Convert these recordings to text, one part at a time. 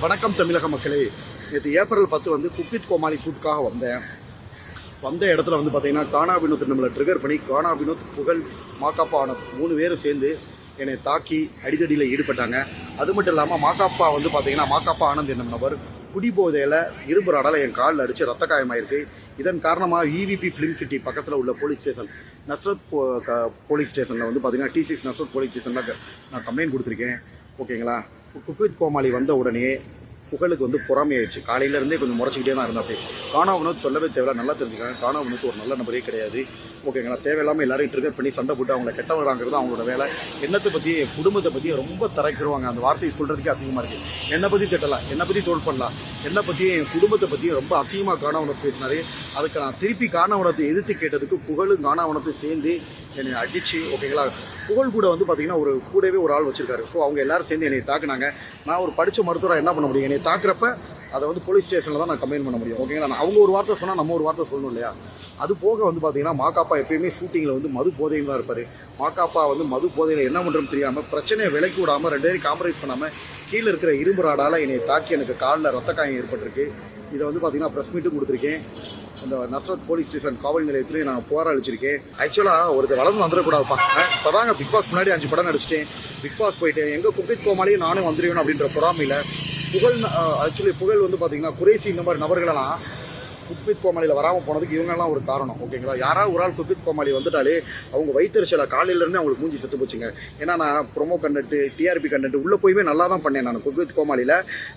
வணக்கம் தமிழக மக்களே. நேற்று ஏப்ரல் 10 வந்து குக் வித் கோமாளி ஷூட்டுக்காக வந்த இடத்துல வந்து பார்த்தீங்கன்னா கானா வினோத் நம்மளை ட்ரிகர் பண்ணி கானா வினோத், புகழ், மாக்காப்பா ஆனந்த் 3 பேரும் சேர்ந்து என்னை தாக்கி அடிதடியில் ஈடுபட்டாங்க. அது மட்டும் இல்லாமல் மாக்காப்பா வந்து பார்த்தீங்கன்னா மாக்காப்பா ஆனந்த் என்னும் நபர் குடிபோதையில் இரும்பு ராடால் என் காலில் அடித்து ரத்த காயமாயிருக்கு. இதன் காரணமாக இவிபி ஃபிலிம் சிட்டி பக்கத்தில் உள்ள போலீஸ் ஸ்டேஷன் நஸ்ரத் போலீஸ் ஸ்டேஷனில் வந்து பார்த்தீங்கன்னா T6 நஸ்ரத் போலீஸ் ஸ்டேஷனில் நான் கம்ப்ளைண்ட் கொடுத்துருக்கேன். ஓகேங்களா. குக் வித் கோமாளி வந்த உடனே புகழுக்கு வந்து பொறாமையாயிடுச்சு. காலையிலேருந்தே கொஞ்சம் முறைச்சிக்கிட்டே தான் இருந்தாப்பே. கானா வினோத் சொல்லவே தேவையில்ல, நல்லா தெரிஞ்சுக்காங்க. கானா வினோத் ஒரு நல்ல நபரே கிடையாது. ஓகேங்களா. தேவையில்லாமல் எல்லாரையும் ட்ரிகர் பண்ணி சண்டை போட்டு அவங்கள கெட்டவராங்கிறது அவங்களோட வேலை. என்னத்தை பற்றி, குடும்பத்தை பற்றி ரொம்ப தரைக்கிடுவாங்க. அந்த வார்த்தையை சொல்கிறதுக்கே அசிங்கமாக இருக்குது. என்னை பற்றி திட்டலாம், என்னை பற்றி தோல் பண்ணலாம், என்னை பற்றி என் குடும்பத்தை பற்றி ரொம்ப அசிங்கமாக கானா வினோத் பேசினாரு. அதுக்கு நான் திருப்பி கானா வினோத்தை எதிர்த்து கேட்டதுக்கு புகழும் கானா வினோத்தை சேர்ந்து என்னை அடிச்சு, ஓகேங்களா. புகழ் கூட வந்து பார்த்தீங்கன்னா கூடவே ஒரு ஆள் வச்சிருக்காரு. ஸோ அவங்க எல்லாரும் சேர்ந்து என்னை தாக்குனாங்க. நான் ஒரு படித்த மருத்துவராக என்ன பண்ண முடியும்? என்னை தாக்குறப்ப அதை வந்து போலீஸ் ஸ்டேஷனில் தான் நான் கம்ப்ளைண்ட் பண்ண முடியும். ஓகேங்களா. அவங்க ஒரு வார்த்தை சொன்னால் நம்ம ஒரு வார்த்தை சொல்லணும் இல்லையா. அது போக வந்து பார்த்தீங்கன்னா மாக்காப்பா எப்பயுமே ஷூட்டிங்கில் வந்து மது போதையில் தான் இருப்பார். மாக்காப்பா வந்து மது போதையில் என்ன பண்ணுறோன்னு தெரியாமல் பிரச்சனையை விலைக்கு விடாமல் 2 பேரும் காம்ப்ரமைஸ் பண்ணாமல் கீழே இருக்கிற இரும்பு ராடால் என்னை தாக்கி எனக்கு காலில் ரத்த காயம் ஏற்பட்டிருக்கு. இதை வந்து பார்த்தீங்கன்னா ப்ரெஸ் மீட்டும் கொடுத்துருக்கேன். அந்த நஸ்ரத் போலீஸ் ஸ்டேஷன் காவல் நிலையத்திலேயே நான் புகார் அளிச்சிருக்கேன். ஆக்சுவலாக ஒருத்தர் வளர்ந்து வந்துடக்கூடாதுப்பா. இப்போதாங்க பிக் பாஸ் முன்னாடி 5 படம் நடிச்சிட்டேன். பிக் பாஸ் போயிட்டேன். எங்கள் குக் வித் கோமாளியும் நானும் வந்துடுவேன் அப்படின்ற பொறாமையில் புகழ் வந்து பார்த்தீங்கன்னா குறைசி இந்த மாதிரி நபர்களெல்லாம் குக் வித் கோமாளியில் வராமல் போனதுக்கு இவங்கெல்லாம் ஒரு காரணம். ஓகேங்களா. யாராவது ஒரு ஆள் குக் வித் கோமாளி வந்துட்டாலே அவங்க வயிற்றுச்சல காலையிலேருந்து அவங்களுக்கு மூஞ்சி செத்து போச்சுங்க. ஏன்னா நான் ப்ரொமோ கண்டென்ட், டிஆர்பி கண்டென்ட் உள்ளே போய்வே நல்லா தான் பண்ணேன் நான் குக் வித் கோமாளியில்.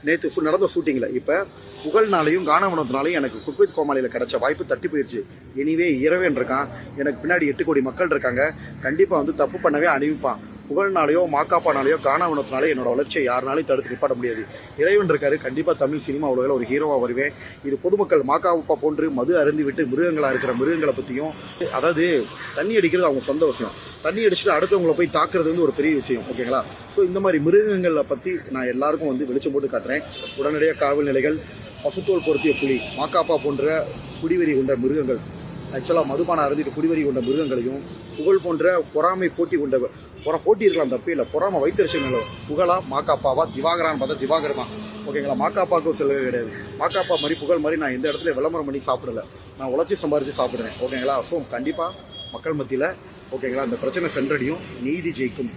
நேற்று நடந்த ஷூட்டிங்கில் இப்போ புகழ்னாலையும் கானா வினோத்னாலையும் எனக்கு குக் வித் கோமாளியில் கிடைச்ச வாய்ப்பு தட்டி போயிடுச்சு. இனிவே இரவேன் இருக்கான். எனக்கு பின்னாடி 8 கோடி மக்கள் இருக்காங்க. கண்டிப்பாக வந்து தப்பு பண்ணவே அணிவிப்பான். புகழ்னாலேயோ மாக்காப்பானாலேயோ கானா வினோத்னாலே என்னோட வளர்ச்சியை யாருனாலையும் தடுத்து நிப்பாட்ட முடியாது. இறைவன் இருக்காரு. கண்டிப்பாக தமிழ் சினிமா உலகில் ஒரு ஹீரோவாக வருவேன். இது பொதுமக்கள் மாக்காப்பா போன்று மது அருந்தி விட்டு மிருகங்களாக இருக்கிற மிருகங்களை பற்றியும், அதாவது தண்ணி அடிக்கிறது அவங்க சொந்த விஷயம், தண்ணி அடிச்சுட்டு அடுத்தவங்களை போய் தாக்குறது வந்து ஒரு பெரிய விஷயம். ஓகேங்களா. ஸோ இந்த மாதிரி மிருகங்களை பற்றி நான் எல்லாருக்கும் வந்து வெளிச்சம் போட்டு காட்டுறேன். உடனடியாக காவல் நிலைகள், பசுத்தோல் பொருத்திய புலி, மாக்காப்பா போன்ற குடிவெறி கொண்ட மிருகங்கள், ஆக்சுவலாக மதுபானம் அருந்திட்டு குடிவெறி கொண்ட மிருகங்களையும், புகழ் போன்ற பொறாமை போட்டி இருக்கலாம், தப்பே இல்லை. பொறாமை வைத்தறிச்சல் புகழா மாக்காப்பாவா திவாகரான்னு பார்த்தா திவாகரமா. ஓகேங்களா. மாக்காப்பாவுக்கும் செல்லவே கிடையாது. மாக்காப்பா மாதிரி புகழ் மாதிரி நான் எந்த இடத்துல விளம்பரம் பண்ணி சாப்பிடல. நான் உழைச்சி சம்பாரிச்சு சாப்பிடுறேன். ஓகேங்களா. ஸோ கண்டிப்பாக மக்கள் மத்தியில், ஓகேங்களா, இந்த பிரச்சனை சென்றடையும், நீதி ஜெயிக்கும்.